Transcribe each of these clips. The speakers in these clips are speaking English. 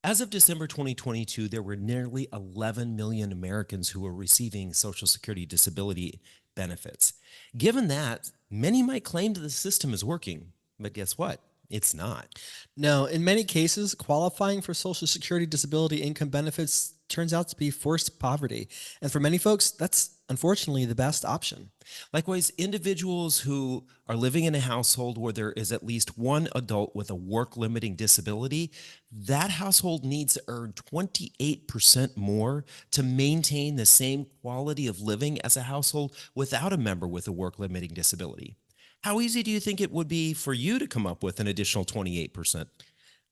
As of December 2022, there were nearly 11 million Americans who were receiving Social Security disability benefits. Given that, many might claim that the system is working, but guess what? It's not. No, in many cases, qualifying for Social Security disability income benefits turns out to be forced poverty. And for many folks, that's unfortunately the best option. Likewise, individuals who are living in a household where there is at least one adult with a work limiting disability, that household needs to earn 28% more to maintain the same quality of living as a household without a member with a work limiting disability. How easy do you think it would be for you to come up with an additional 28%?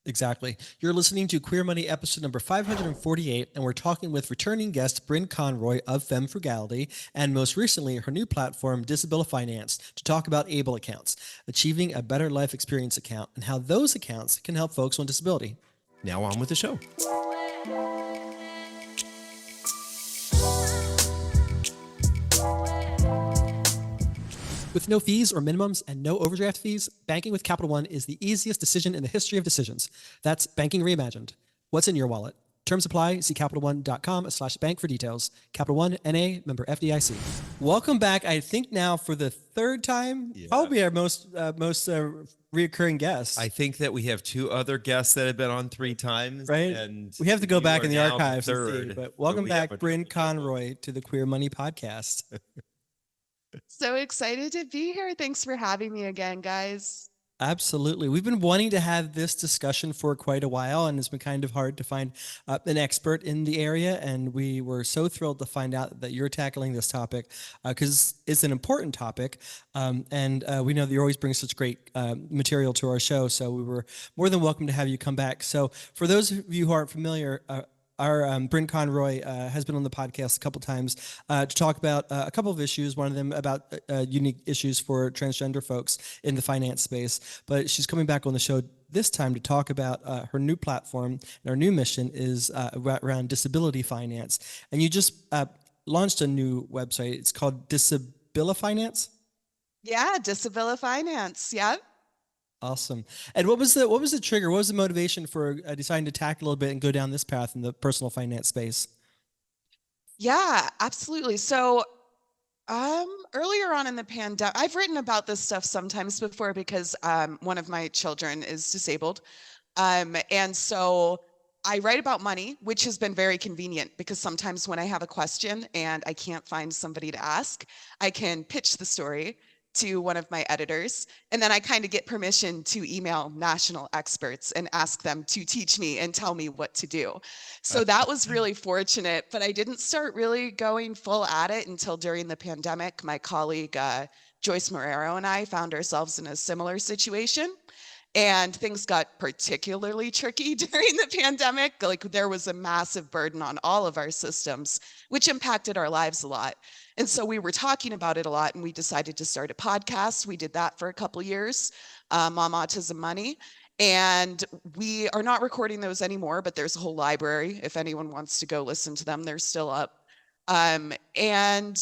Exactly. You're listening to Queer Money episode number 548, and we're talking with returning guest Brynne Conroy of Femme Frugality, and most recently her new platform, Disability Finance, to talk about Able accounts, achieving a better life experience account, and how those accounts can help folks on disability. Now on with the show. With no fees or minimums and no overdraft fees, banking with Capital One is the easiest decision in the history of decisions. That's banking reimagined. What's in your wallet? Terms apply. See CapitalOne.com/bank for details. Capital One, N.A., member FDIC. Welcome back. I think now for the third time, probably our most reoccurring guest. I think that we have two other guests that have been on 3 times, right? and We have to go you back are in the now archives and see. third. But welcome we back, have a Brynne triple double. Conroy, to the Queer Money Podcast. So excited to be here. Thanks for having me again, guys. Absolutely. We've been wanting to have this discussion for quite a while, and it's been kind of hard to find an expert in the area. And we were so thrilled to find out that you're tackling this topic because it's an important topic. And we know that you always bring such great material to our show. So we were more than welcome to have you come back. So for those of you who aren't familiar, our Brynne Conroy has been on the podcast a couple times to talk about a couple of issues. One of them about unique issues for transgender folks in the finance space. But she's coming back on the show this time to talk about her new platform. And our new mission is around disability finance. And you just launched a new website. It's called Disability Finance. Yeah, Disability Finance. Yep. Awesome. And what was the trigger? What was the motivation for deciding to tack a little bit and go down this path in the personal finance space? Yeah, absolutely. So, earlier on in the pandemic, I've written about this stuff sometimes before because one of my children is disabled. And so I write about money, which has been very convenient because sometimes when I have a question and I can't find somebody to ask, I can pitch the story to one of my editors, and then I kind of get permission to email national experts and ask them to teach me and tell me what to do. So that was really fortunate, but I didn't start really going full at it until during the pandemic. My colleague Joyce Marrero and I found ourselves in a similar situation. And things got particularly tricky during the pandemic. Like there was a massive burden on all of our systems, which impacted our lives a lot. And so we were talking about it a lot, and we decided to start a podcast. We did that for a couple years, Mom Autism Money. And we are not recording those anymore, but there's a whole library. If anyone wants to go listen to them, they're still up. And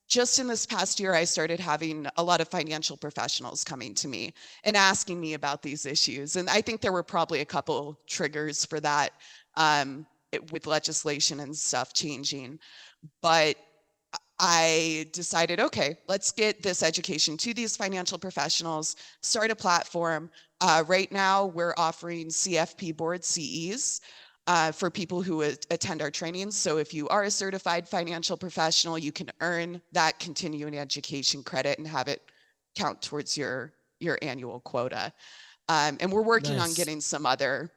just in this past year, I started having a lot of financial professionals coming to me and asking me about these issues. And I think there were probably a couple triggers for that with legislation and stuff changing. But I decided, okay, let's get this education to these financial professionals, start a platform. Right now, we're offering CFP board CEs for people who attend our trainings. So if you are a certified financial professional, you can earn that continuing education credit and have it count towards your annual quota. And we're working on getting some other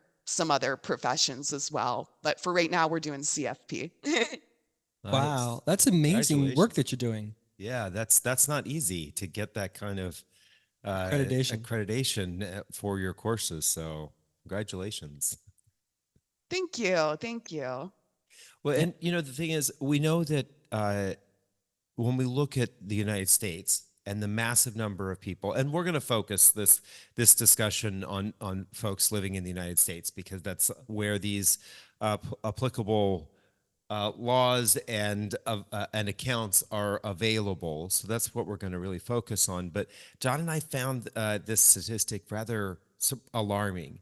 professions as well. But for right now, we're doing CFP. Wow, that's amazing work that you're doing. Yeah, that's not easy to get that kind of accreditation for your courses. So congratulations. Thank you. Thank you. Well, and the thing is, we know that when we look at the United States and the massive number of people, and we're going to focus this discussion on folks living in the United States because that's where these applicable laws and accounts are available. So that's what we're going to really focus on. But John and I found this statistic rather alarming,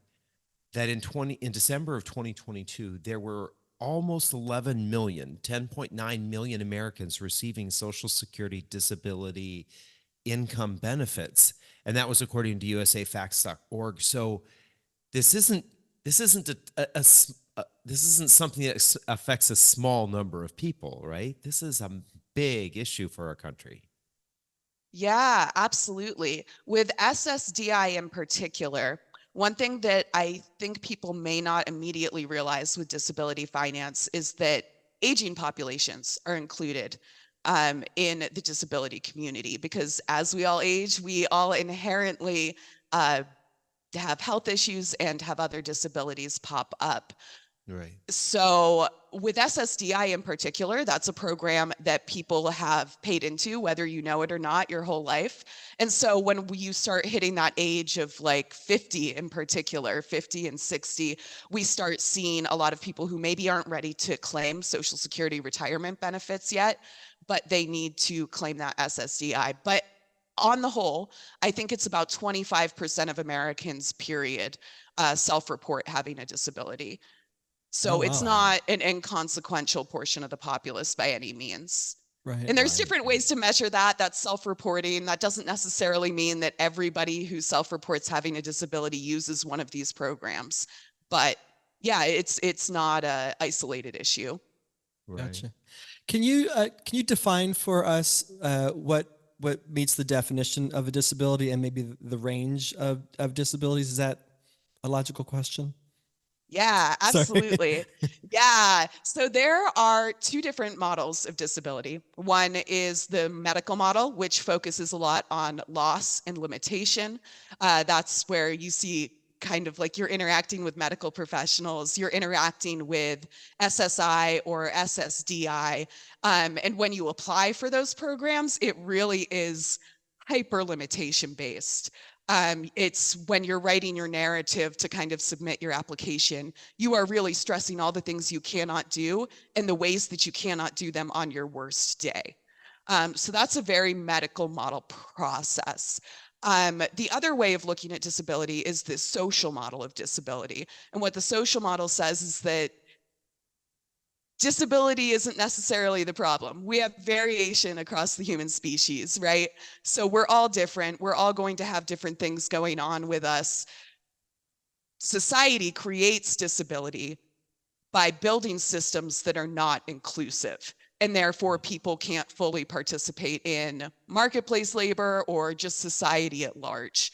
that in December of 2022, there were almost 11 million, 10.9 million Americans receiving Social Security disability income benefits. And that was according to usafacts.org. So this isn't this isn't this isn't something that affects a small number of people, right? This is a big issue for our country. Yeah, absolutely. With SSDI in particular, one thing that I think people may not immediately realize with disability finance is that aging populations are included in the disability community, because as we all age, we all inherently have health issues and have other disabilities pop up. Right. So with SSDI in particular, that's a program that people have paid into, whether you know it or not, your whole life. And so when you start hitting that age of like 50 in particular, 50 and 60, we start seeing a lot of people who maybe aren't ready to claim Social Security retirement benefits yet, but they need to claim that SSDI. But on the whole, I think it's about 25% of Americans, period, self-report having a disability. Oh, So it's wow. not an inconsequential portion of the populace by any means. Right. And there's Right. different ways to measure that. That's self-reporting. That doesn't necessarily mean that everybody who self-reports having a disability uses one of these programs. But yeah, it's not a isolated issue. Right. Gotcha. Can you define for us what meets the definition of a disability and maybe the range of disabilities? Is that a logical question? Yeah, Sorry. absolutely. Yeah. So there are two different models of disability. One is the medical model, which focuses a lot on loss and limitation. That's where you see kind of like you're interacting with medical professionals, you're interacting with SSI or SSDI. And when you apply for those programs, it really is hyper limitation based. It's when you're writing your narrative to kind of submit your application, you are really stressing all the things you cannot do and the ways that you cannot do them on your worst day. So that's a very medical model process. The other way of looking at disability is the social model of disability. And what the social model says is that disability isn't necessarily the problem. We have variation across the human species, right? So we're all different. We're all going to have different things going on with us. Society creates disability by building systems that are not inclusive. And therefore, people can't fully participate in marketplace labor or just society at large.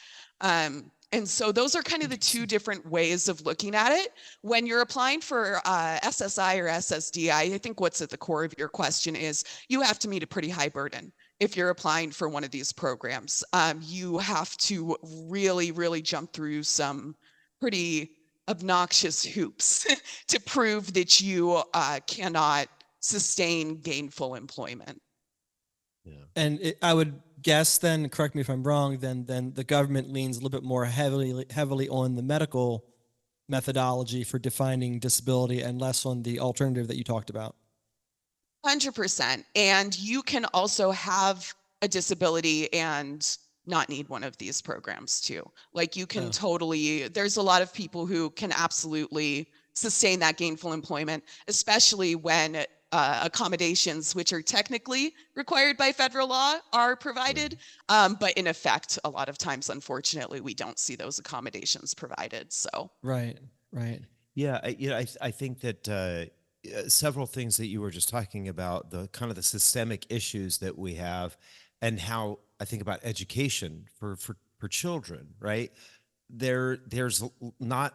And so those are kind of the two different ways of looking at it. When you're applying for SSI or SSDI, I think what's at the core of your question is you have to meet a pretty high burden. If you're applying for one of these programs, you have to really, really jump through some pretty obnoxious hoops to prove that you cannot sustain gainful employment. Yeah. And I would guess then, correct me if I'm wrong, then the government leans a little bit more heavily on the medical methodology for defining disability and less on the alternative that you talked about. 100%. And you can also have a disability and not need one of these programs too. Like you can totally, there's a lot of people who can absolutely sustain that gainful employment, especially when accommodations, which are technically required by federal law, are provided. But in effect, a lot of times, unfortunately, we don't see those accommodations provided. So Right. Yeah, I think that several things that you were just talking about, the kind of the systemic issues that we have, and how I think about education for children, right? There's not,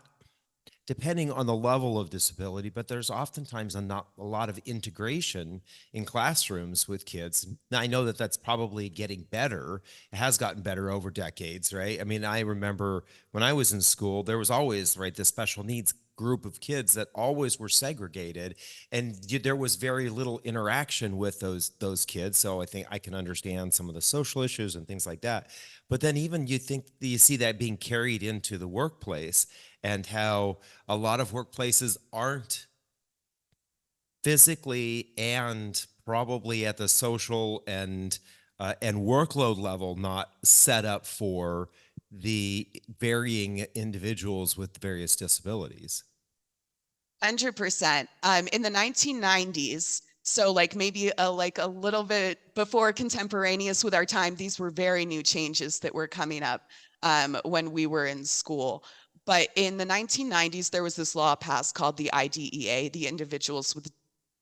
depending on the level of disability, but there's oftentimes not a lot of integration in classrooms with kids. Now, I know that that's probably getting better. It has gotten better over decades, right? I mean, I remember when I was in school, there was always, right, this special needs group of kids that always were segregated, and there was very little interaction with those kids. So I think I can understand some of the social issues and things like that. But then even you see that being carried into the workplace, and how a lot of workplaces aren't physically and probably at the social and workload level not set up for the varying individuals with various disabilities. 100%. In the 1990s, so like maybe like a little bit before contemporaneous with our time, these were very new changes that were coming up when we were in school. But in the 1990s, there was this law passed called the IDEA, the Individuals with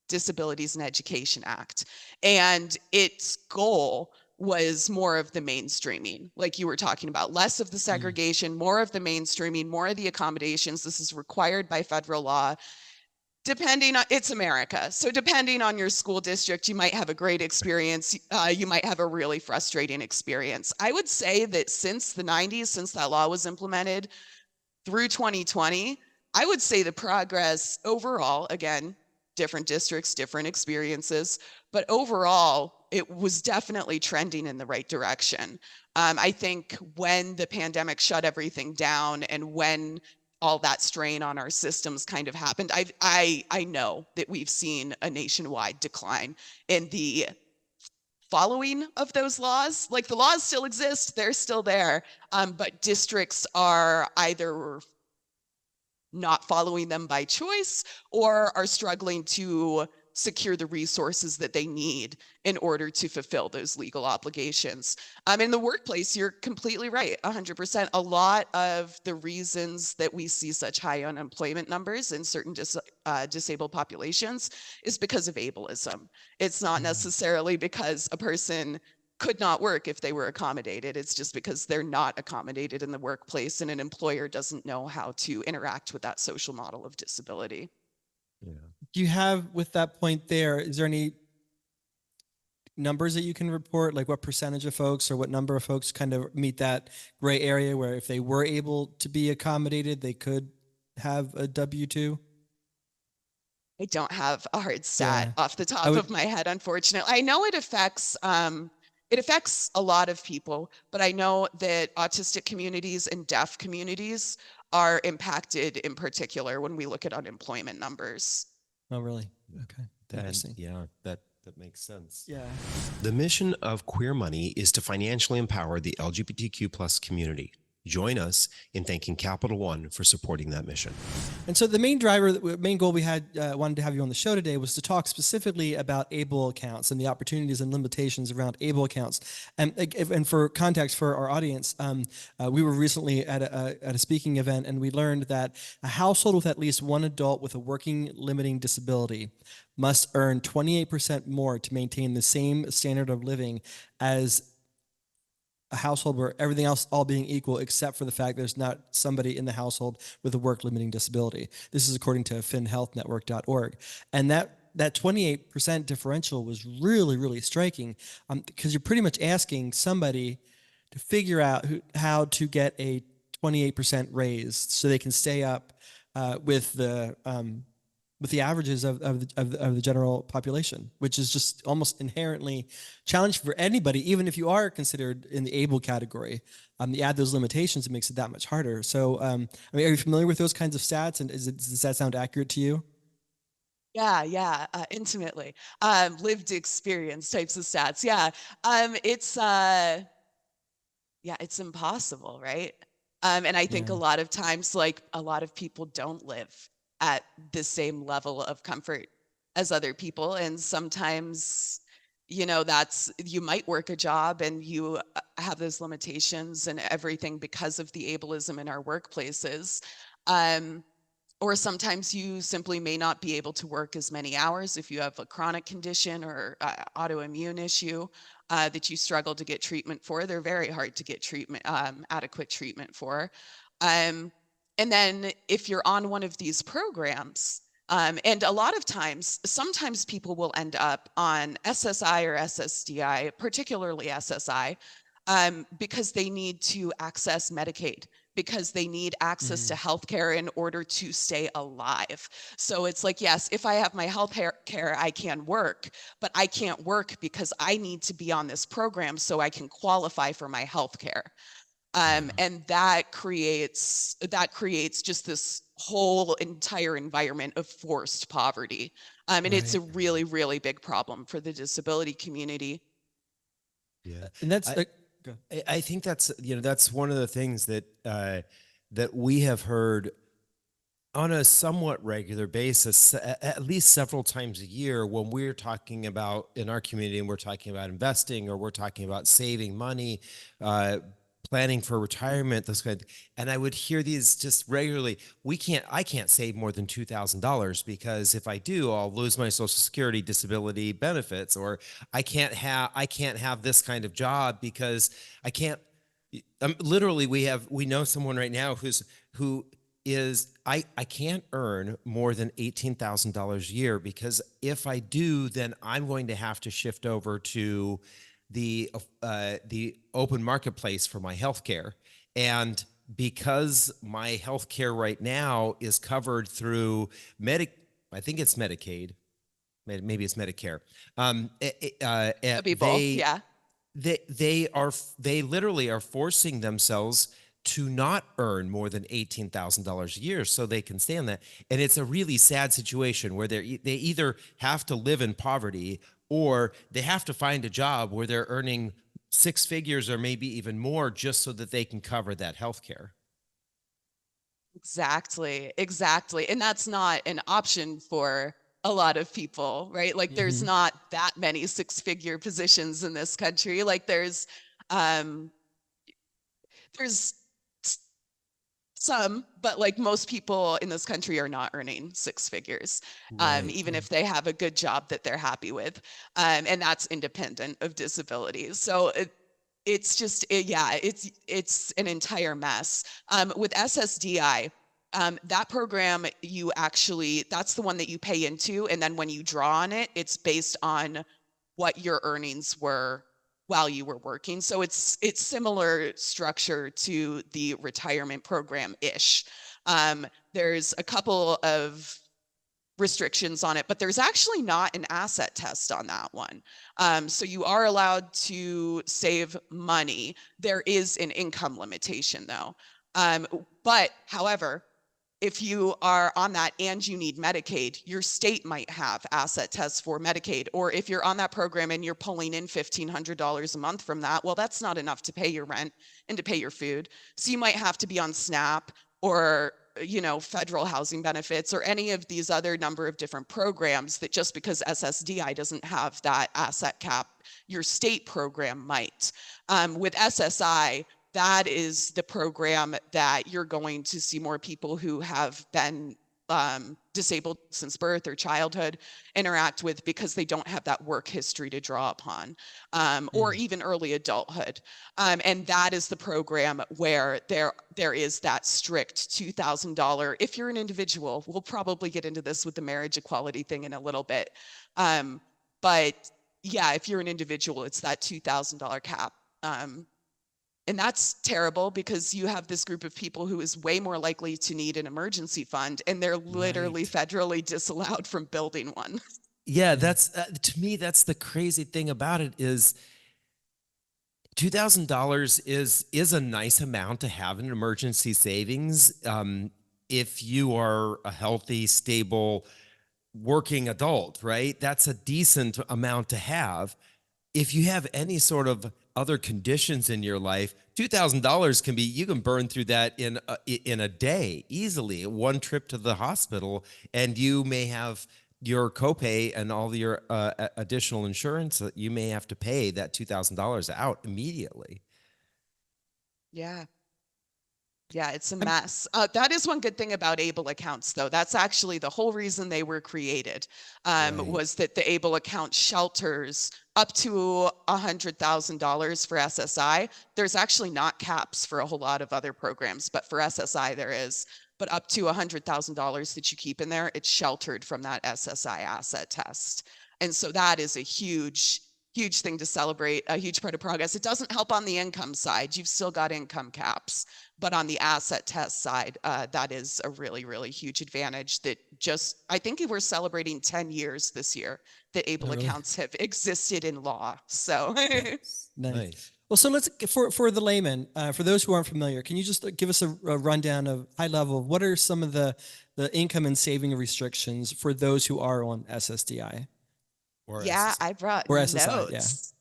Disabilities in Education Act. And its goal was more of the mainstreaming, like you were talking about, less of the segregation, more of the mainstreaming, more of the accommodations. This is required by federal law. Depending on, it's America. So depending on your school district, you might have a great experience. You might have a really frustrating experience. I would say that since the 90s, since that law was implemented through 2020, I would say the progress overall, again, different districts, different experiences, but overall, it was definitely trending in the right direction. I think when the pandemic shut everything down and when all that strain on our systems kind of happened, I know that we've seen a nationwide decline in the following of those laws. Like the laws still exist, they're still there, but districts are either not following them by choice or are struggling to secure the resources that they need in order to fulfill those legal obligations. In the workplace, you're completely right, 100%. A lot of the reasons that we see such high unemployment numbers in certain disabled populations is because of ableism. It's not necessarily because a person could not work if they were accommodated. It's just because they're not accommodated in the workplace and an employer doesn't know how to interact with that social model of disability. Yeah. Do you have, with that point there, is there any numbers that you can report, like what percentage of folks or what number of folks kind of meet that gray area where if they were able to be accommodated, they could have a W-2? I don't have a hard stat off the top would, of my head, unfortunately. I know it affects a lot of people, but I know that autistic communities and deaf communities are impacted in particular when we look at unemployment numbers. oh, really? Okay. Interesting. Yeah, that makes sense. Yeah. The mission of Queer Money is to financially empower the LGBTQ plus community. Join us in thanking Capital One for supporting that mission. And so the main goal we had, wanted to have you on the show today was to talk specifically about able accounts and the opportunities and limitations around able accounts. And for context for our audience, we were recently at a speaking event and we learned that a household with at least one adult with a working limiting disability must earn 28% more to maintain the same standard of living as a household where everything else all being equal except for the fact there's not somebody in the household with a work limiting disability. This is according to finhealthnetwork.org. And that 28% differential was really, really striking because you're pretty much asking somebody to figure out how to get a 28% raise so they can stay up with the averages of the general population, which is just almost inherently challenging for anybody, even if you are considered in the able category. You add those limitations, it makes it that much harder. So, I mean, are you familiar with those kinds of stats, and does that sound accurate to you? Yeah, intimately. Lived experience types of stats. Yeah, it's impossible, right? And I think a lot of times, like a lot of people don't live at the same level of comfort as other people. And sometimes, you might work a job and you have those limitations and everything because of the ableism in our workplaces. Or sometimes you simply may not be able to work as many hours if you have a chronic condition or autoimmune issue that you struggle to get treatment for. They're very hard to get adequate treatment for. And then if you're on one of these programs, and a lot of times, sometimes people will end up on SSI or SSDI, particularly SSI, because they need to access Medicaid, because they need access to healthcare in order to stay alive. So it's like, yes, if I have my health care, I can work, but I can't work because I need to be on this program so I can qualify for my health care. And that creates just this whole entire environment of forced poverty. And it's a really, really big problem for the disability community. Yeah. And that's I think that's, that's one of the things that that we have heard on a somewhat regular basis, at least several times a year, when we're talking about in our community and we're talking about investing or we're talking about saving money, uh, planning for retirement, those kind of, and I would hear these just regularly. I can't save more than $2,000 because if I do, I'll lose my Social Security disability benefits, or I can't have this kind of job because I can't. Literally, we know someone right now who is I can't earn more than $18,000 a year, because if I do, then I'm going to have to shift over to the open marketplace for my health care. And because my health care right now is covered through I think it's Medicaid, maybe it's Medicare. Could be both. Yeah. They literally are forcing themselves to not earn more than $18,000 a year so they can stay on that. And it's a really sad situation where they either have to live in poverty or they have to find a job where they're earning six figures or maybe even more just so that they can cover that health care. Exactly. Exactly. And that's not an option for a lot of people, right? Like there's not that many six-figure positions in this country. Like there's some, but like most people in this country are not earning six figures, even if they have a good job that they're happy with. And that's independent of disabilities. So it's just, yeah, it's an entire mess. With SSDI, that program, that's the one that you pay into. And then when you draw on it, it's based on what your earnings were while you were working. So it's similar structure to the retirement program-ish. There's a couple of restrictions on it, but there's actually not an asset test on that one. So you are allowed to save money. There is an income limitation though. But however, if you are on that and you need Medicaid, your state might have asset tests for Medicaid. Or if you're on that program and you're pulling in $1,500 a month from that, well, that's not enough to pay your rent and to pay your food. So you might have to be on SNAP or federal housing benefits or any of these other number of different programs that just because SSDI doesn't have that asset cap, your state program might. With SSI, that is the program that you're going to see more people who have been disabled since birth or childhood interact with, because they don't have that work history to draw upon, or even early adulthood. And that is the program where there is that strict $2,000. If you're an individual, we'll probably get into this with the marriage equality thing in a little bit. But yeah, if you're an individual, it's that $2,000 cap. And that's terrible because you have this group of people who is way more likely to need an emergency fund, and they're literally federally disallowed from building one. Yeah, that's to me, that's the crazy thing about it is $2,000 is a nice amount to have in emergency savings. If you are a healthy, stable, working adult, right? That's a decent amount to have. If you have any sort of other conditions in your life, $2,000 you can burn through that in a day easily. One trip to the hospital, and you may have your copay and all your additional insurance that you may have to pay that $2,000 out immediately. Yeah. Yeah, it's a mess. That is one good thing about ABLE accounts, though. That's actually the whole reason they were created, was that the ABLE account shelters up to $100,000 for SSI. There's actually not caps for a whole lot of other programs, but for SSI there is. But up to $100,000 that you keep in there, it's sheltered from that SSI asset test. And so that is a huge thing to celebrate, a huge part of progress. It doesn't help on the income side. You've still got income caps. But on the asset test side, that is a really, really huge advantage that I think we're celebrating 10 years this year that ABLE accounts have existed in law. So nice. Well, so let's, for the layman, for those who aren't familiar, can you just give us a rundown of high level of what are some of the income and saving restrictions for those who are on SSDI? Yeah, I brought notes.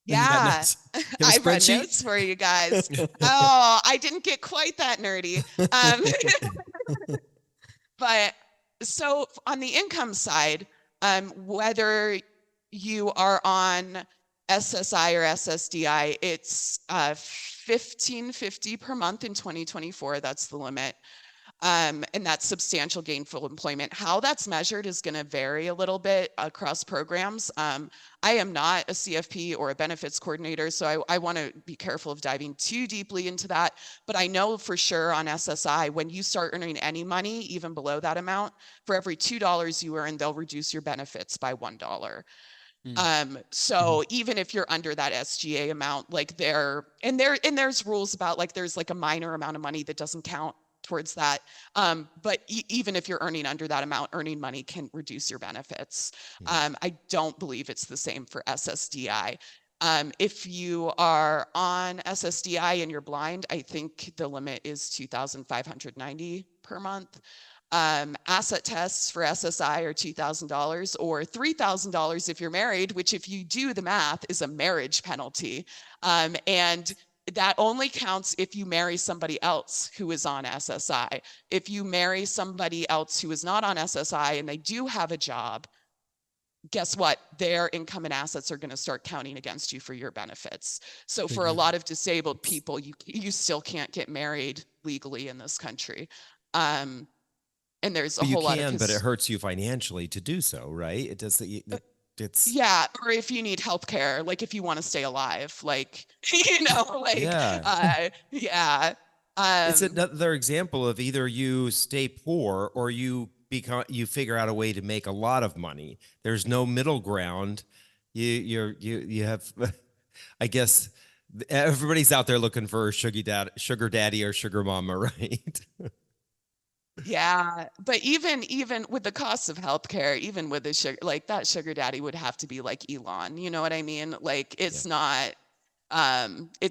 You got Yeah, notes? You have a I brought spreadsheet? notes for you guys. Oh, I didn't get quite that nerdy. Um, but so on the income side, whether you are on SSI or SSDI, it's 1550 per month in 2024. That's the limit. And that's substantial gainful employment. How that's measured is going to vary a little bit across programs. I am not a CFP or a benefits coordinator, so I want to be careful of diving too deeply into that. But I know for sure on SSI, when you start earning any money, even below that amount, for every $2 you earn, they'll reduce your benefits by $1. So even if you're under that SGA amount, like there's rules about like there's like a minor amount of money that doesn't count towards that. But even if you're earning under that amount, earning money can reduce your benefits. I don't believe it's the same for SSDI. If you are on SSDI and you're blind, I think the limit is 2,590 per month. Asset tests for SSI are $2,000 or $3,000 if you're married, which if you do the math is a marriage penalty. And that only counts if you marry somebody else who is on SSI. If you marry somebody else who is not on SSI and they do have a job, guess what? Their income and assets are going to start counting against you for your benefits. So for a lot of disabled people, you still can't get married legally in this country. And there's a But you whole lot can, of but it hurts you financially to do so, right? It does. It's yeah, or if you need healthcare, like if you want to stay alive, like like yeah. yeah. It's Um, another example of either you stay poor or you figure out a way to make a lot of money. There's no middle ground. You have, I guess, everybody's out there looking for a sugar daddy or sugar mama, right? yeah, but even with the cost of healthcare, even with the sugar, like that sugar daddy would have to be like Elon. You know what I mean? Like Yeah. it's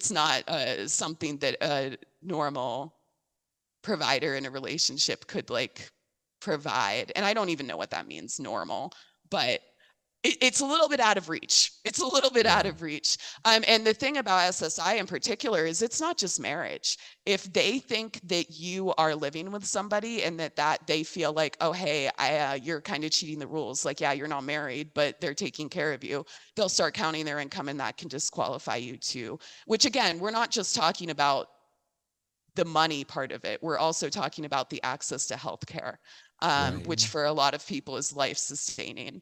not something that a normal provider in a relationship could like provide. And I don't even know what that means, normal, but it's a little bit out of reach. It's a little bit out Yeah. of reach. And the thing about SSI in particular is it's not just marriage. If they think that you are living with somebody and that they feel like, oh, hey, you're kind of cheating the rules. Like, yeah, you're not married, but they're taking care of you. They'll start counting their income and that can disqualify you too. Which again, we're not just talking about the money part of it. We're also talking about the access to healthcare, Right. which for a lot of people is life sustaining.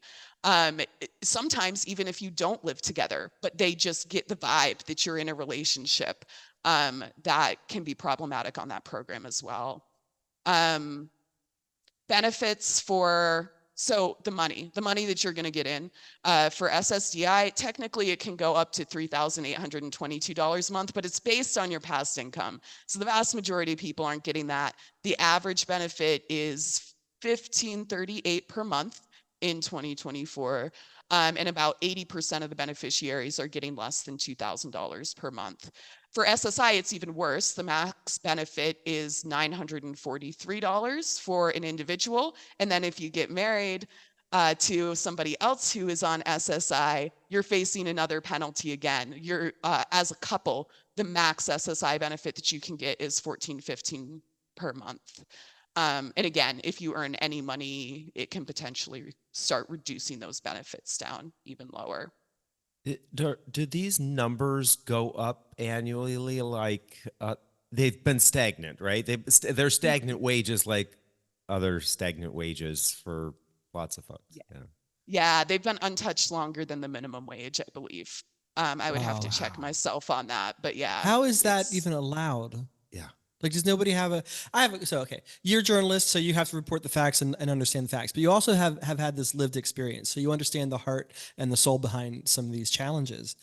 Sometimes even if you don't live together, but they just get the vibe that you're in a relationship, that can be problematic on that program as well. Benefits for so the money that you're going to get in for SSDI, technically it can go up to $3,822 a month, but it's based on your past income. So the vast majority of people aren't getting that. The average benefit is $1,538 per month in 2024. And about 80% of the beneficiaries are getting less than $2,000 per month. For SSI, it's even worse. The max benefit is $943 for an individual. And then if you get married to somebody else who is on SSI, you're facing another penalty again. You're as a couple, the max SSI benefit that you can get is $1,415 per month. And again, if you earn any money, it can potentially start reducing those benefits down even lower. Do these numbers go up annually? Like they've been stagnant, right? They're stagnant wages, like other stagnant wages for lots of folks. Yeah. Yeah, they've been untouched longer than the minimum wage, I believe. I would have to check myself on that, but yeah. How is that even allowed? Yeah. Like, does nobody have okay, you're a journalist, so you have to report the facts and understand the facts, but you also have had this lived experience, so you understand the heart and the soul behind some of these challenges.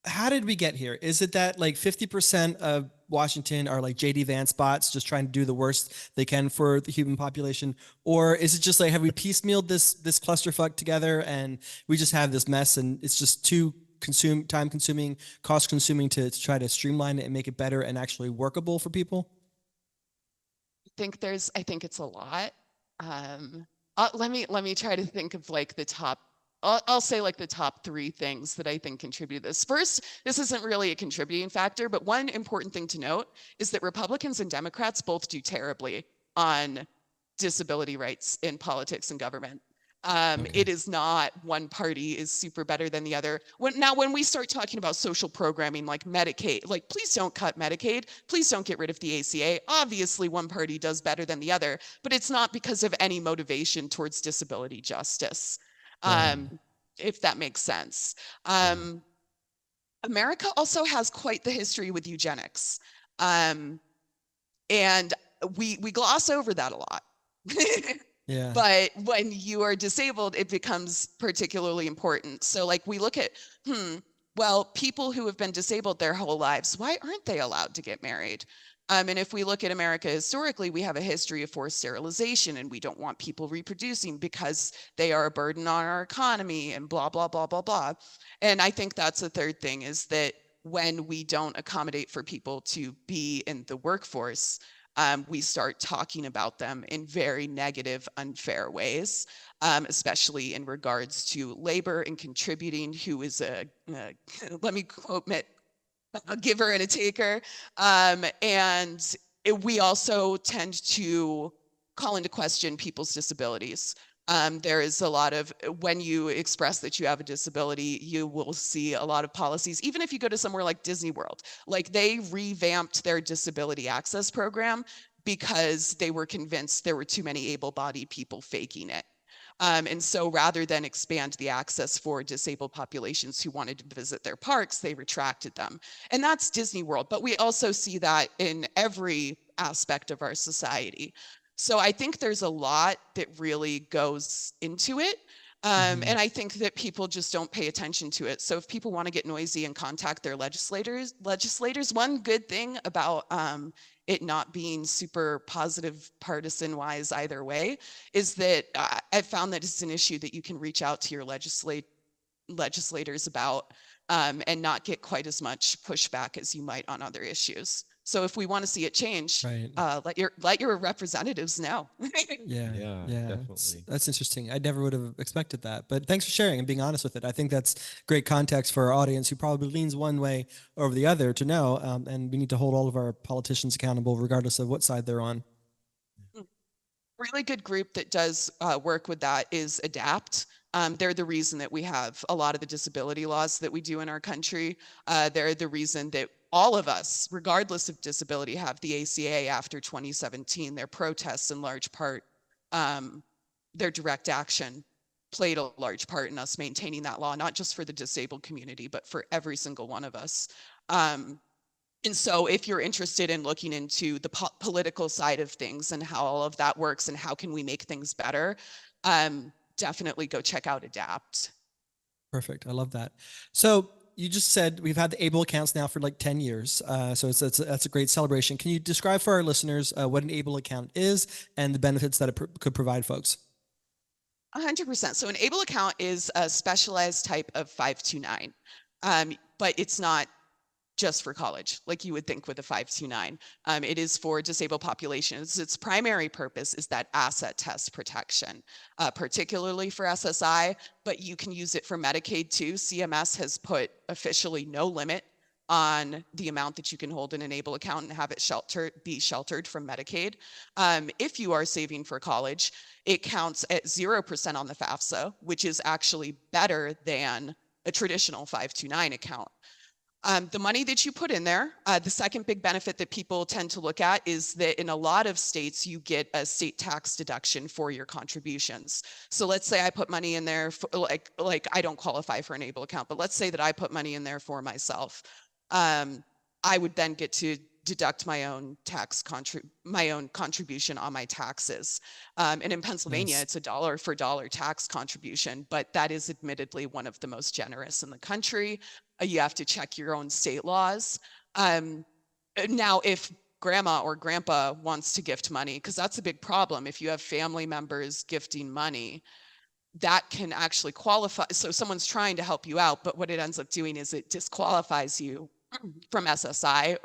How did we get here? Is it that like 50% of Washington are like JD Vance bots just trying to do the worst they can for the human population? Or is it just like, have we piecemealed this clusterfuck together and we just have this mess and it's just too time consuming, cost consuming to try to streamline it and make it better and actually workable for people? I think it's a lot. Let me try to think of like the top I'll say like the top 3 things that I think contribute to this. First, this isn't really a contributing factor, but one important thing to note is that Republicans and Democrats both do terribly on disability rights in politics and government. It is not one party is super better than the other. When we start talking about social programming like Medicaid, like please don't cut Medicaid, please don't get rid of the ACA. Obviously, one party does better than the other, but it's not because of any motivation towards disability justice. If that makes sense. America also has quite the history with eugenics. And we gloss over that a lot. Yeah. But when you are disabled, it becomes particularly important. So like we look at, well, people who have been disabled their whole lives, why aren't they allowed to get married? And if we look at America historically, we have a history of forced sterilization, and we don't want people reproducing because they are a burden on our economy and blah, blah, blah, blah, blah. And I think that's the third thing, is that when we don't accommodate for people to be in the workforce, we start talking about them in very negative, unfair ways, especially in regards to labor and contributing, who is let me quote Mitt, a giver and a taker. We also tend to call into question people's disabilities. There is a lot of, when you express that you have a disability, you will see a lot of policies. Even if you go to somewhere like Disney World, like they revamped their disability access program because they were convinced there were too many able-bodied people faking it. And so rather than expand the access for disabled populations who wanted to visit their parks, they retracted them. And that's Disney World, but we also see that in every aspect of our society. So I think there's a lot that really goes into it. And I think that people just don't pay attention to it. So if people want to get noisy and contact their legislators, one good thing about it not being super positive partisan wise either way is that I've found that it's an issue that you can reach out to your legislators about and not get quite as much pushback as you might on other issues. So if we want to see it change, Right. let your representatives know. Yeah, Yeah, definitely. That's interesting. I never would have expected that, but thanks for sharing and being honest with it. I think that's great context for our audience who probably leans one way over the other to know, and we need to hold all of our politicians accountable regardless of what side they're on. Really good group that does work with that is ADAPT. They're the reason that we have a lot of the disability laws that we do in our country. They're the reason that all of us, regardless of disability, have the ACA after 2017. Their protests, in large part, their direct action played a large part in us maintaining that law, not just for the disabled community, but for every single one of us. And so if you're interested in looking into the political side of things and how all of that works and how can we make things better, definitely go check out ADAPT. Perfect. I love that. So you just said we've had the ABLE accounts now for like 10 years. So that's a great celebration. Can you describe for our listeners what an ABLE account is and the benefits that it could provide folks? 100%. So an ABLE account is a specialized type of 529, but it's not just for college, like you would think with a 529. It is for disabled populations. Its primary purpose is that asset test protection, particularly for SSI, but you can use it for Medicaid too. CMS has put officially no limit on the amount that you can hold in an ABLE account and have it be sheltered from Medicaid. If you are saving for college, it counts at 0% on the FAFSA, which is actually better than a traditional 529 account. The money that you put in there, the second big benefit that people tend to look at is that in a lot of states, you get a state tax deduction for your contributions. So let's say I put money in there, for, like I don't qualify for an ABLE account, but let's say that I put money in there for myself. I would then get to deduct my own contribution on my taxes. And in Pennsylvania, It's a dollar for dollar tax contribution, but that is admittedly one of the most generous in the country. You have to check your own state laws. Now, if grandma or grandpa wants to gift money, because that's a big problem. If you have family members gifting money, that can actually qualify. So someone's trying to help you out, but what it ends up doing is it disqualifies you from SSI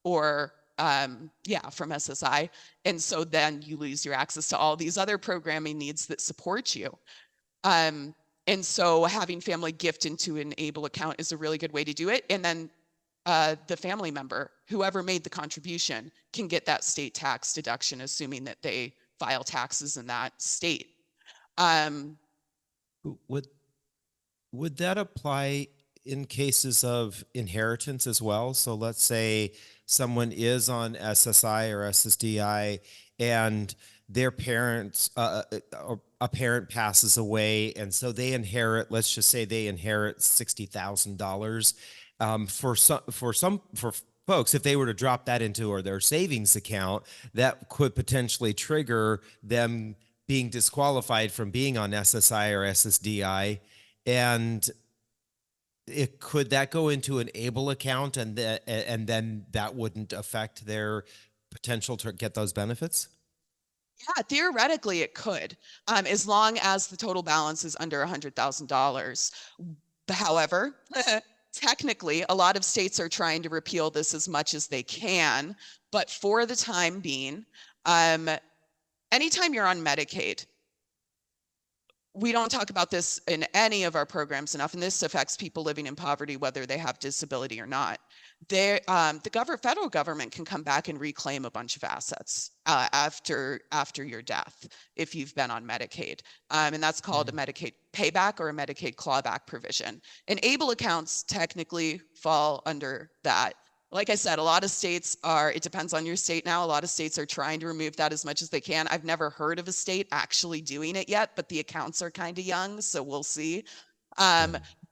from SSI. And so then you lose your access to all these other programming needs that support you. And so having family gift into an ABLE account is a really good way to do it. And then the family member, whoever made the contribution, can get that state tax deduction, assuming that they file taxes in that state. Would would that apply in cases of inheritance as well? So let's say someone is on SSI or SSDI and their parents, or a parent passes away, and so they inherit, let's just say they inherit $60,000. For folks, if they were to drop that into or their savings account, that could potentially trigger them being disqualified from being on SSI or SSDI. And could that go into an ABLE account, and then that wouldn't affect their potential to get those benefits? Yeah, theoretically it could, as long as the total balance is under $100,000. However, technically, a lot of states are trying to repeal this as much as they can. But for the time being, anytime you're on Medicaid, we don't talk about this in any of our programs enough, and this affects people living in poverty, whether they have disability or not. The federal government can come back and reclaim a bunch of assets after your death if you've been on Medicaid, and that's called a Medicaid payback or a Medicaid clawback provision. And ABLE accounts technically fall under that. Like I said, a lot of states it depends on your state now. A lot of states are trying to remove that as much as they can. I've never heard of a state actually doing it yet, but the accounts are kind of young, so we'll see.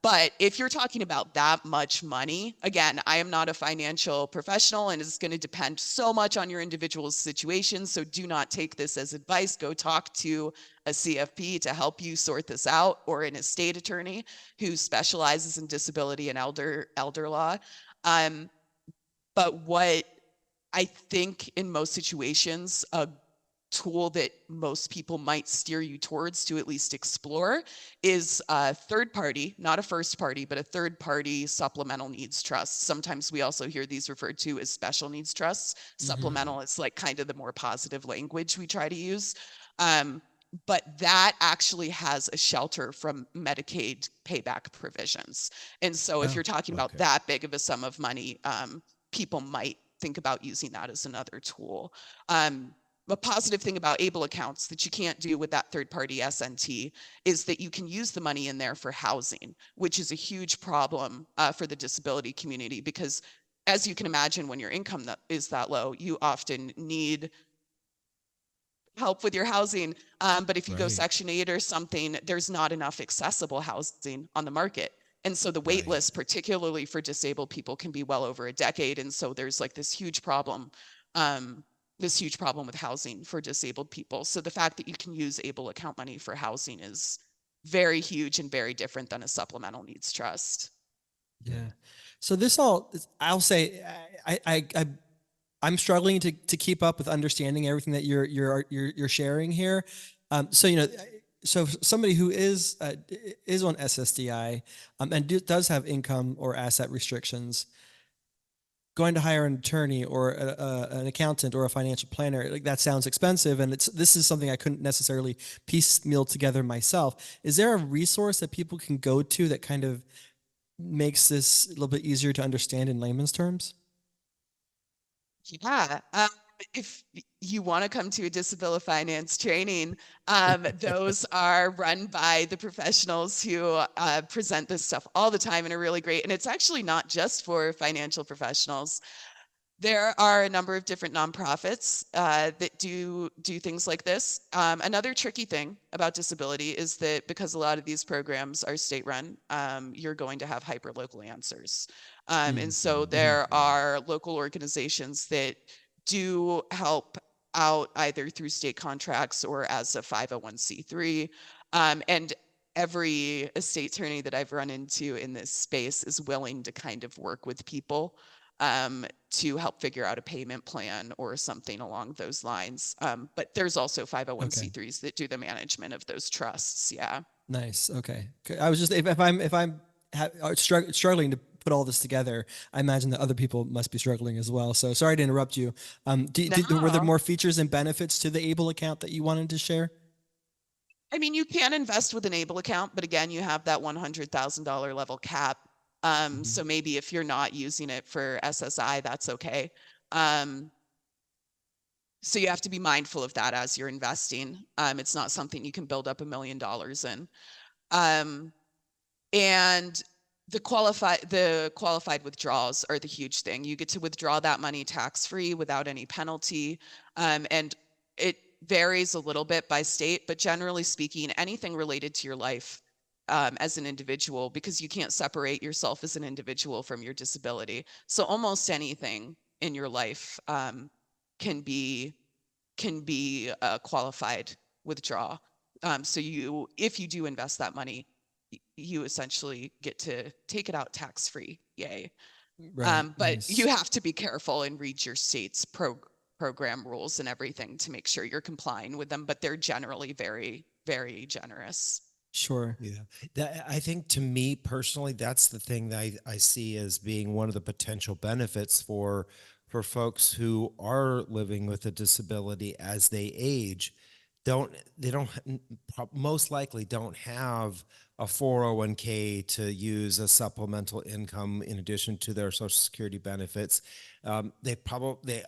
But if you're talking about that much money, again, I am not a financial professional, and it's going to depend so much on your individual situation. So do not take this as advice. Go talk to a CFP to help you sort this out, or an estate attorney who specializes in disability and elder law. But what I think in most situations, a tool that most people might steer you towards to at least explore is a third party, not a first party, but a third party supplemental needs trust. Sometimes we also hear these referred to as special needs trusts. Supplemental is like kind of the more positive language we try to use. But that actually has a shelter from Medicaid payback provisions. And so if you're talking about that big of a sum of money, people might think about using that as another tool. A positive thing about ABLE accounts that you can't do with that third-party SNT is that you can use the money in there for housing, which is a huge problem for the disability community, because as you can imagine, when your income is that low, you often need help with your housing. But if you go Section 8 or something, there's not enough accessible housing on the market. And so the wait list, particularly for disabled people, can be well over a decade. And so there's like this huge problem with housing for disabled people. So the fact that you can use ABLE account money for housing is very huge and very different than a supplemental needs trust. Yeah. So this all, I'll say, I'm struggling to keep up with understanding everything that you're sharing here. So somebody who is on SSDI and does have income or asset restrictions, going to hire an attorney or an accountant or a financial planner, like, that sounds expensive, and this is something I couldn't necessarily piecemeal together myself. Is there a resource that people can go to that kind of makes this a little bit easier to understand in layman's terms? Yeah. If you want to come to a disability finance training, those are run by the professionals who present this stuff all the time and are really great. And it's actually not just for financial professionals. There are a number of different nonprofits that do things like this. Another tricky thing about disability is that because a lot of these programs are state-run, you're going to have hyper-local answers. And so there are local organizations that do help out either through state contracts or as a 501c3. And every estate attorney that I've run into in this space is willing to kind of work with people to help figure out a payment plan or something along those lines. But there's also 501c3s that do the management of those trusts. Yeah. Nice. Okay. I was just, if I'm struggling to put all this together, I imagine that other people must be struggling as well. So sorry to interrupt you. Were there more features and benefits to the ABLE account that you wanted to share? I mean, you can invest with an Able account, but again, you have that $100,000 level cap. So maybe if you're not using it for SSI, that's okay. So you have to be mindful of that as you're investing. It's not something you can build up $1 million in. And the qualified withdrawals are the huge thing. You get to withdraw that money tax-free without any penalty. And it varies a little bit by state, but generally speaking, anything related to your life as an individual, because you can't separate yourself as an individual from your disability. So almost anything in your life can be a qualified withdrawal. So if you do invest that money, you essentially get to take it out tax-free. Yay. Right. But Nice. you have to be careful and read your state's program rules and everything to make sure you're complying with them. But they're generally very, very generous. Sure. Yeah, I think to me personally, that's the thing that I see as being one of the potential benefits for folks who are living with a disability as they age. They don't most likely don't have a 401k to use as supplemental income in addition to their Social Security benefits. They probably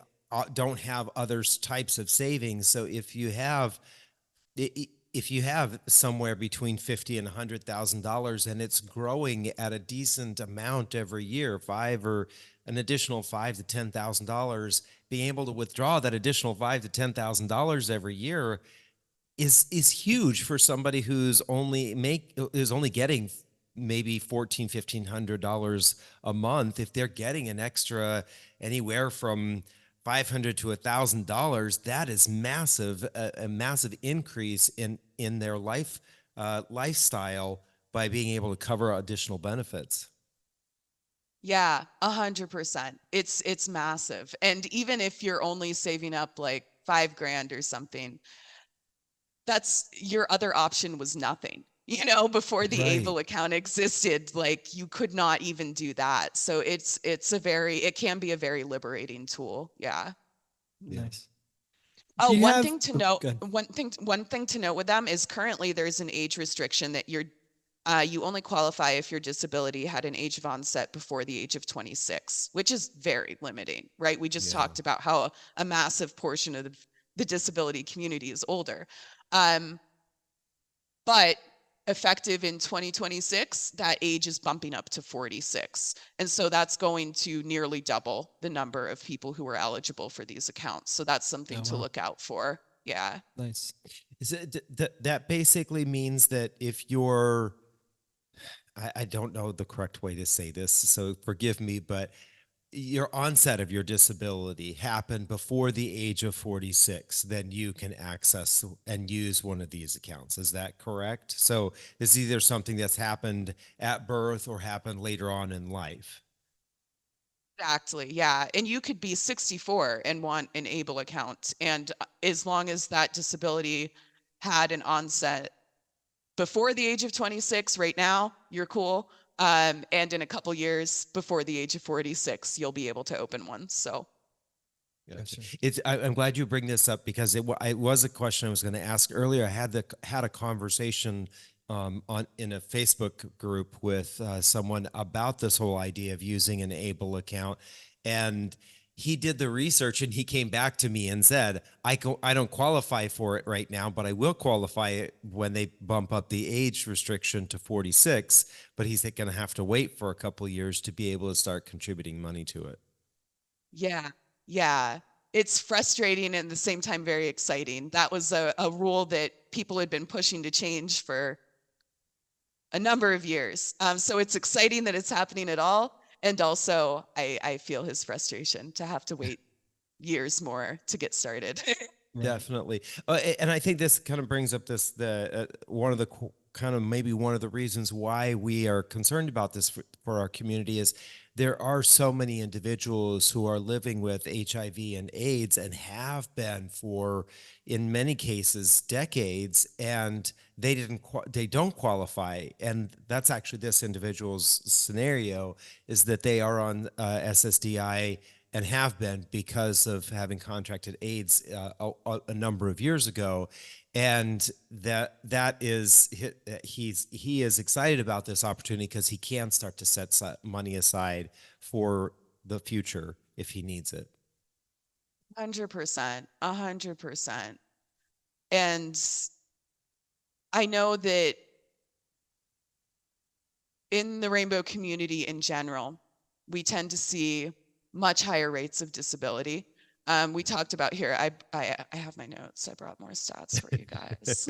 don't have other types of savings. So if you have somewhere between $50,000 and $100,000 and it's growing at a decent amount every year, an additional $5,000 to $10,000, being able to withdraw that additional $5,000 to $10,000 every year is huge for somebody who's only getting maybe $1,400-$1,500 a month. If they're getting an extra anywhere from $500 to $1,000, that is massive, a massive increase in their lifestyle by being able to cover additional benefits. Yeah, 100%. It's massive. And even if you're only saving up like $5,000 or something, that's your other option was nothing. Before the Right. Able account existed, like you could not even do that. So it can be a very liberating tool. Yeah. Nice. Oh, Do you one have? thing to Oh, note, good. one thing to note with them is currently there's an age restriction that you only qualify if your disability had an age of onset before the age of 26, which is very limiting, right? We just Yeah. talked about how a massive portion of the disability community is older. But effective in 2026, that age is bumping up to 46. And so that's going to nearly double the number of people who are eligible for these accounts. So that's something Oh, to wow. look out for. Yeah. Nice. Is it that basically means that if you're, I don't know the correct way to say this, so forgive me, but your onset of your disability happened before the age of 46, then you can access and use one of these accounts. Is that correct? So it's either something that's happened at birth or happened later on in life. Exactly. Yeah. And you could be 64 and want an Able account. And as long as that disability had an onset before the age of 26, right now, you're cool. And in a couple years before the age of 46, you'll be able to open one. So Gotcha. I'm glad you bring this up because it was a question I was going to ask earlier. I had a conversation in a Facebook group with someone about this whole idea of using an Able account, and he did the research and he came back to me and said, I don't qualify for it right now, but I will qualify it when they bump up the age restriction to 46. But he's going to have to wait for a couple of years to be able to start contributing money to it. yeah, yeah. It's frustrating and at the same time very exciting. That was a rule that people had been pushing to change for a number of years. So it's exciting that it's happening at all. And also, I feel his frustration to have to wait years more to get started. Right. Definitely. And I think this kind of brings up one of the kind of maybe one of the reasons why we are concerned about this for our community is there are so many individuals who are living with HIV and AIDS and have been for, in many cases, decades, and they don't qualify. And that's actually this individual's scenario, is that they are on SSDI and have been because of having contracted AIDS a number of years ago. and that is he is excited about this opportunity because he can start to set money aside for the future if he needs it. 100%, 100%. And I know that in the rainbow community in general, we tend to see much higher rates of disability. We talked about here, I have my notes. I brought more stats for you guys.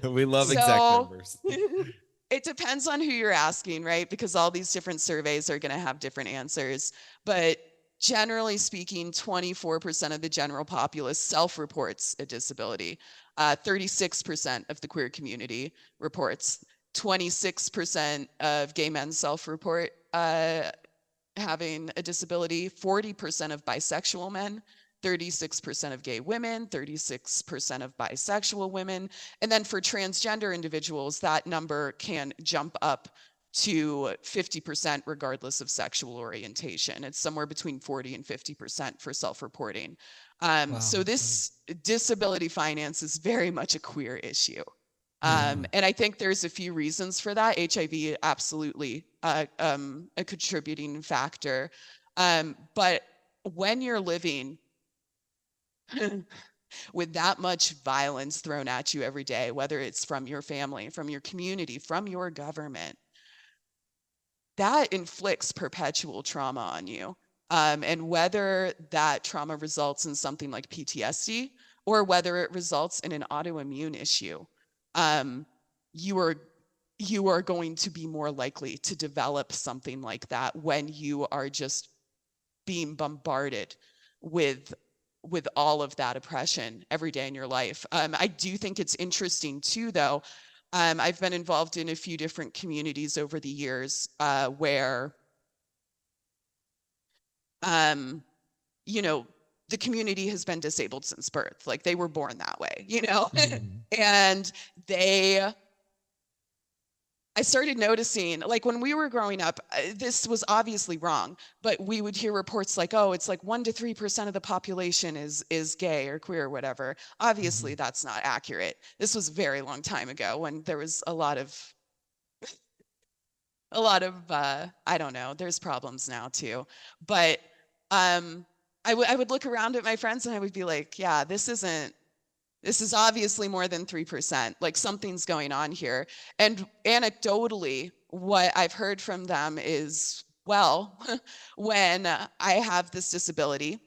We love exact So numbers. it depends on who you're asking, right? Because all these different surveys are going to have different answers. But generally speaking, 24% of the general populace self-reports a disability. 36% of the queer community reports. 26% of gay men self-report having a disability. 40% of bisexual men. 36% of gay women, 36% of bisexual women. And then for transgender individuals, that number can jump up to 50% regardless of sexual orientation. It's somewhere between 40 and 50% for self-reporting. So this disability finance is very much a queer issue. And I think there's a few reasons for that. HIV, absolutely a contributing factor. But when you're living with that much violence thrown at you every day, whether it's from your family, from your community, from your government, that inflicts perpetual trauma on you. And whether that trauma results in something like PTSD or whether it results in an autoimmune issue, you are going to be more likely to develop something like that when you are just being bombarded with all of that oppression every day in your life. I do think it's interesting too, though. I've been involved in a few different communities over the years where, you know, the community has been disabled since birth. Like they were born that way, you know, and I started noticing, like when we were growing up, this was obviously wrong, but we would hear reports like, oh, it's like 1 to 3% of the population is gay or queer or whatever. Obviously, that's not accurate. This was a very long time ago when there was a lot of, I don't know, there's problems now too. But I would look around at my friends and I would be like, yeah, this is obviously more than 3%. Like something's going on here. And anecdotally, what I've heard from them is, well, when I have this disability,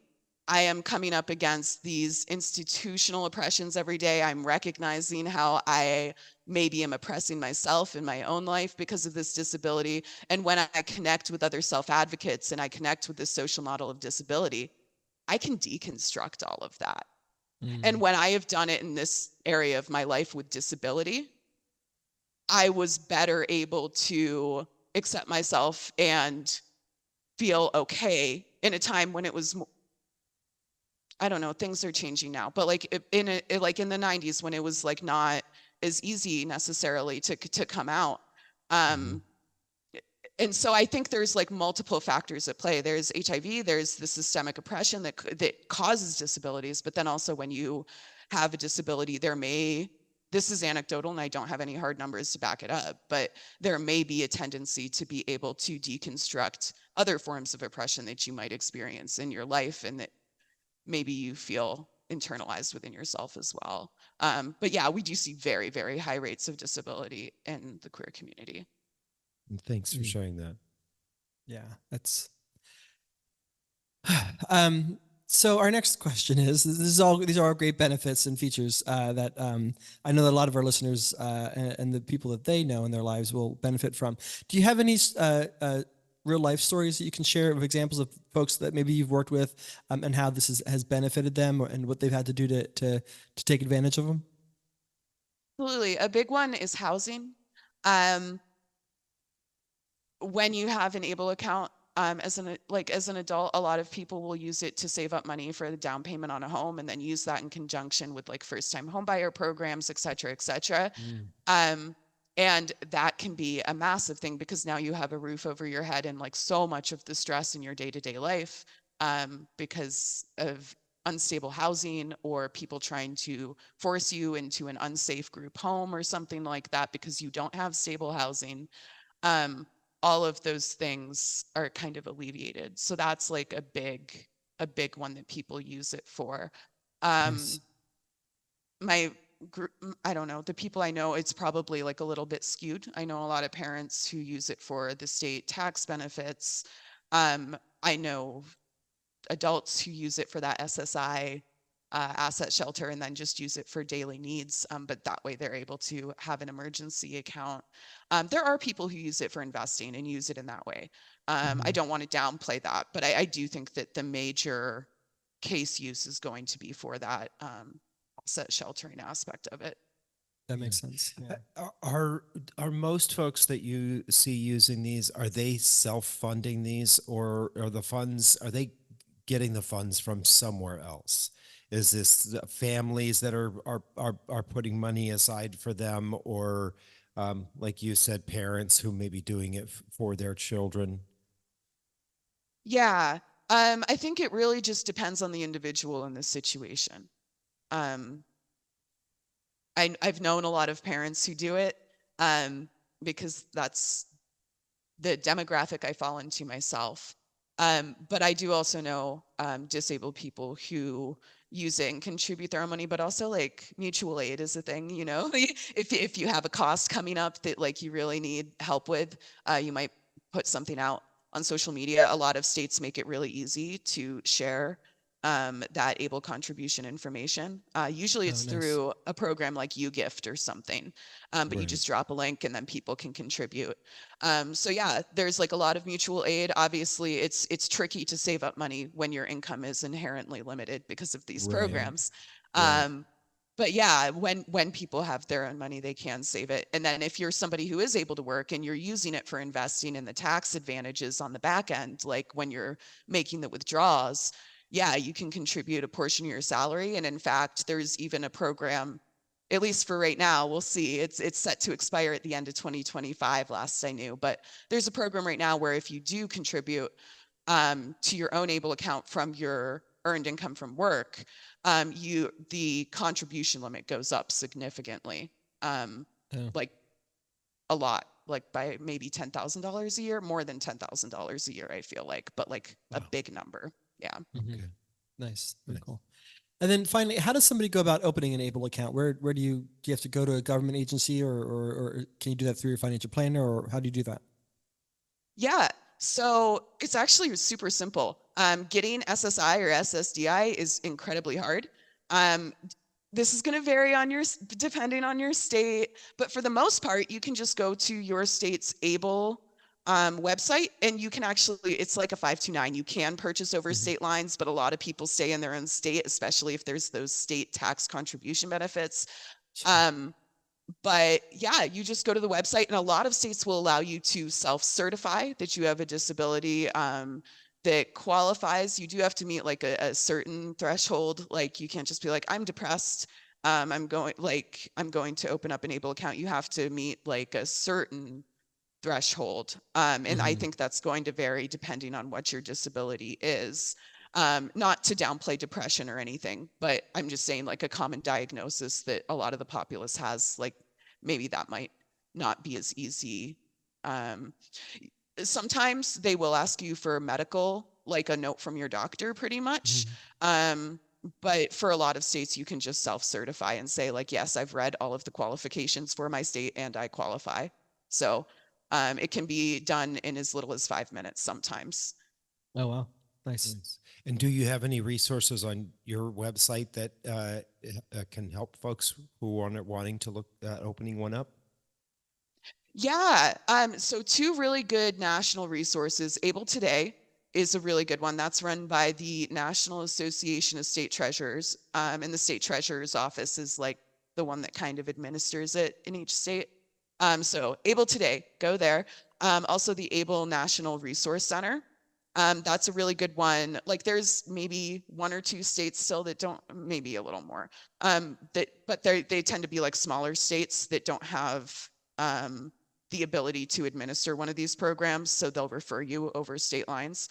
I am coming up against these institutional oppressions every day. I'm recognizing how I maybe am oppressing myself in my own life because of this disability. And when I connect with other self-advocates and I connect with this social model of disability, I can deconstruct all of that. And when I have done it in this area of my life with disability, I was better able to accept myself and feel okay in a time when it was, I don't know, things are changing now, but like in the 90s when it was like not as easy necessarily to come out. And so I think there's like multiple factors at play. There's HIV, there's the systemic oppression that causes disabilities, but then also when you have a disability, this is anecdotal and I don't have any hard numbers to back it up, but there may be a tendency to be able to deconstruct other forms of oppression that you might experience in your life and that maybe you feel internalized within yourself as well. But yeah, we do see very, very high rates of disability in the queer community. Thanks for sharing that. Yeah, that's. So our next question is: these are all great benefits and features that I know that a lot of our listeners and the people that they know in their lives will benefit from. Do you have any real life stories that you can share of examples of folks that maybe you've worked with and how this has benefited them and what they've had to do to take advantage of them? Absolutely, a big one is housing. When you have an Able account, as an adult, a lot of people will use it to save up money for the down payment on a home and then use that in conjunction with like first-time homebuyer programs, et cetera, et cetera. And that can be a massive thing because now you have a roof over your head and like so much of the stress in your day-to-day life because of unstable housing or people trying to force you into an unsafe group home or something like that because you don't have stable housing, all of those things are kind of alleviated. So that's like a big one that people use it for. Nice. My group, I don't know, the people I know, it's probably like a little bit skewed. I know a lot of parents who use it for the state tax benefits. I know adults who use it for that SSI asset shelter and then just use it for daily needs. But that way they're able to have an emergency account. There are people who use it for investing and use it in that way. I don't want to downplay that, but I do think that the major case use is going to be for that asset sheltering aspect of it. That makes sense. Yeah. Are most folks that you see using these, are they self-funding these, or are the funds, are they getting the funds from somewhere else? Is this the families that are putting money aside for them, or like you said, parents who may be doing it for their children? Yeah, I think it really just depends on the individual in the situation. Um, I've known a lot of parents who do it because that's the demographic I fall into myself. But I do also know disabled people who use it and contribute their own money, but also like mutual aid is a thing, you know, if you have a cost coming up that like you really need help with, you might put something out on social media. A lot of states make it really easy to share that able contribution information. Usually it's nice. through a program like YouGift or something, but you Right. just drop a link and then people can contribute. So yeah, there's like a lot of mutual aid. Obviously, it's tricky to save up money when your income is inherently limited because of these Right. programs. Right. But yeah, when people have their own money, they can save it. And then if you're somebody who is able to work and you're using it for investing in the tax advantages on the back end, like when you're making the withdrawals, yeah, you can contribute a portion of your salary. And in fact, there's even a program, at least for right now, we'll see. It's set to expire at the end of 2025, last I knew. But there's a program right now where if you do contribute to your own ABLE account from your earned income from work, the contribution limit goes up significantly, like a lot, like by maybe $10,000 a year, more than $10,000 a year, I feel like, but like a big number. Yeah. Okay. Nice. Very Nice. cool. And then finally, how does somebody go about opening an ABLE account? Where do you have to go to a government agency, or can you do that through your financial planner, or how do you do that? Yeah, so it's actually super simple. Getting SSI or SSDI is incredibly hard. This is going to vary on depending on your state, but for the most part, you can just go to your state's ABLE website, and you can actually, it's like a 529. You can purchase over state lines, but a lot of people stay in their own state, especially if there's those state tax contribution benefits. But yeah, you just go to the website, and a lot of states will allow you to self-certify that you have a disability that qualifies. You do have to meet like a certain threshold. Like you can't just be like, I'm depressed. I'm going to open up an ABLE account. You have to meet like a certain threshold. And I think that's going to vary depending on what your disability is. Not to downplay depression or anything, but I'm just saying like a common diagnosis that a lot of the populace has, like maybe that might not be as easy. Sometimes they will ask you for medical, like a note from your doctor pretty much. But for a lot of states, you can just self-certify and say like, yes, I've read all of the qualifications for my state and I qualify. So it can be done in as little as 5 minutes sometimes. Oh, wow. Nice. Nice. And do you have any resources on your website that can help folks who are wanting to look at opening one up? Yeah. So two really good national resources. Able Today is a really good one. That's run by the National Association of State Treasurers. And the state treasurer's office is like the one that kind of administers it in each state. So Able Today, go there. Also the Able National Resource Center. That's a really good one. Like there's maybe one or two states still that don't, maybe a little more, but they tend to be like smaller states that don't have the ability to administer one of these programs, so they'll refer you over state lines.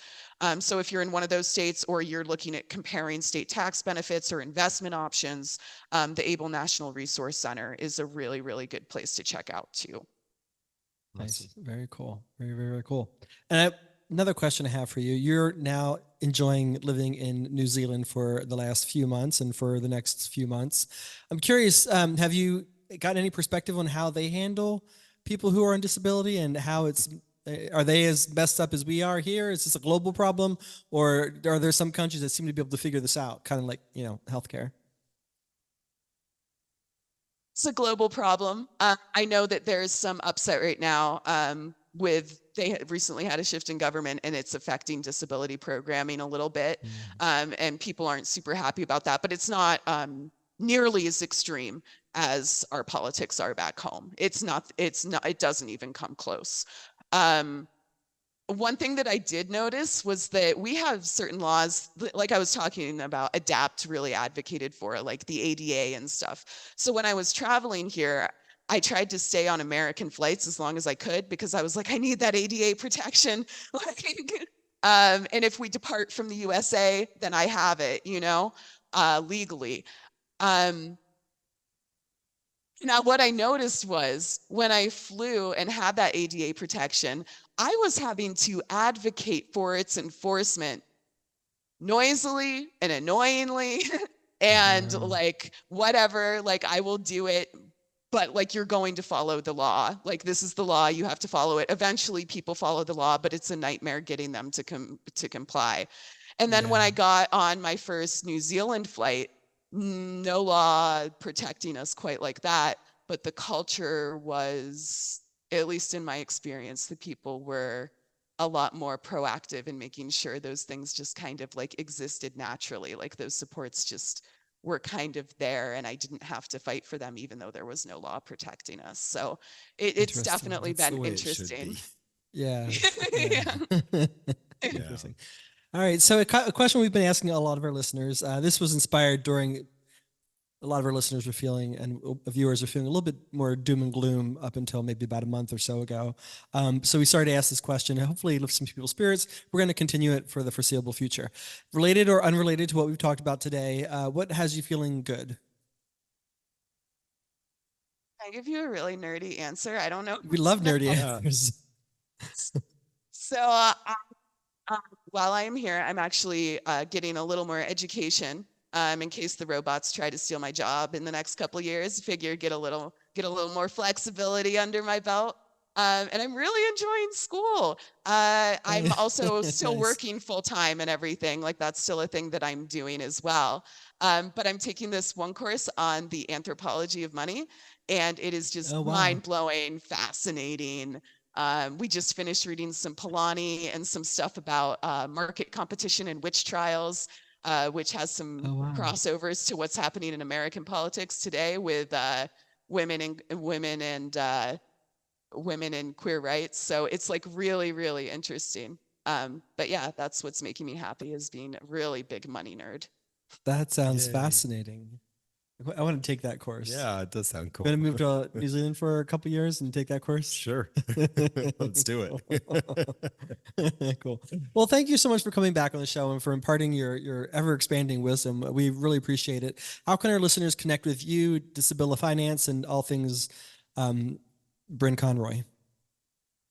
So if you're in one of those states, or you're looking at comparing state tax benefits or investment options, the Able National Resource Center is a really, really good place to check out too. Nice. Very cool. Very, very, very cool. And another question I have for you. You're now enjoying living in New Zealand for the last few months and for the next few months. I'm curious, have you got any perspective on how they handle people who are on disability, and how are they as messed up as we are here? Is this a global problem, or are there some countries that seem to be able to figure this out, kind of like, healthcare? It's a global problem. I know that there's some upset right now they recently had a shift in government, and it's affecting disability programming a little bit. And people aren't super happy about that, but it's not nearly as extreme as our politics are back home. It doesn't even come close. One thing that I did notice was that we have certain laws, like I was talking about, ADAPT really advocated for, like the ADA and stuff. So when I was traveling here, I tried to stay on American flights as long as I could, because I was like, I need that ADA protection. And if we depart from the USA, then I have it, legally. Now, what I noticed was when I flew and had that ADA protection, I was having to advocate for its enforcement noisily and annoyingly and like whatever, like I will do it, but like you're going to follow the law. Like this is the law, you have to follow it. Eventually people follow the law, but it's a nightmare getting them to comply. And then when I got on my first New Zealand flight, no law protecting us quite like that, but the culture was, at least in my experience, the people were a lot more proactive in making sure those things just kind of like existed naturally, like those supports just were kind of there, and I didn't have to fight for them even though there was no law protecting us. So it's definitely been interesting. Yeah. Yeah. Interesting. All right. So a question we've been asking a lot of our listeners, this was inspired during, a lot of our listeners were feeling, and viewers are feeling a little bit more doom and gloom up until maybe about a month or so ago. So we started to ask this question, and hopefully lift some people's spirits. We're going to continue it for the foreseeable future. Related or unrelated to what we've talked about today, what has you feeling good? Can I give you a really nerdy answer? I don't know. We love nerdy answers. So while I am here, I'm actually getting a little more education in case the robots try to steal my job in the next couple of years. Figure get a little more flexibility under my belt. And I'm really enjoying school. I'm also still working full time and everything. Like that's still a thing that I'm doing as well. But I'm taking this one course on the anthropology of money, and it is just mind-blowing, fascinating. We just finished reading some Polanyi and some stuff about market competition and witch trials, which has some crossovers to what's happening in American politics today with women and queer rights. So it's like really, really interesting. But yeah, that's what's making me happy, is being a really big money nerd. That sounds fascinating. I want to take that course. Yeah, it does sound cool. I'm going to move to New Zealand for a couple years and take that course. Sure. Let's do it. Cool. Well, thank you so much for coming back on the show and for imparting your ever expanding wisdom. We really appreciate it. How can our listeners connect with you, Disabilityfinance, and all things Brynne Conroy?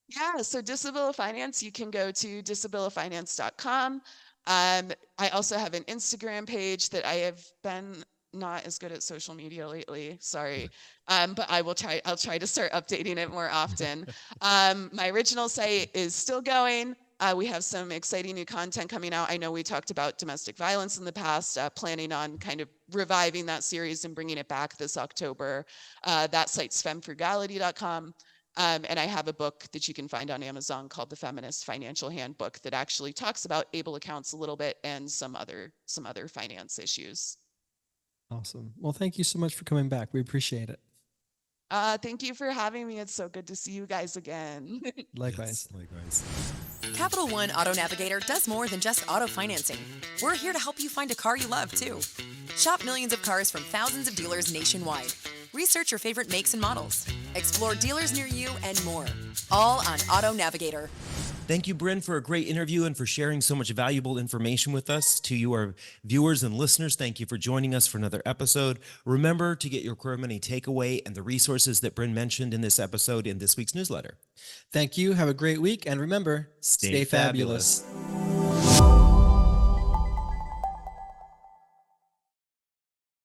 Yeah, so Disabilityfinance, you can go to disabilityfinance.com. I also have an Instagram page that I have been not as good at social media lately, sorry. But I'll try to start updating it more often. My original site is still going. We have some exciting new content coming out. I know we talked about domestic violence in the past, planning on kind of reviving that series and bringing it back this October. That site's femfrugality.com. And I have a book that you can find on Amazon called The Feminist Financial Handbook that actually talks about able accounts a little bit and some other finance issues. Awesome. Well, thank you so much for coming back. We appreciate it. Thank you for having me. It's so good to see you guys again. Likewise. Yes, likewise. Capital One Auto Navigator does more than just auto financing. We're here to help you find a car you love, too. Shop millions of cars from thousands of dealers nationwide. Research your favorite makes and models. Explore dealers near you and more. All on Auto Navigator. Thank you, Brynn, for a great interview and for sharing so much valuable information with us. To you, our viewers and listeners, thank you for joining us for another episode. Remember to get your Core Money takeaway and the resources that Brynn mentioned in this episode in this week's newsletter. Thank you. Have a great week. And remember, stay fabulous.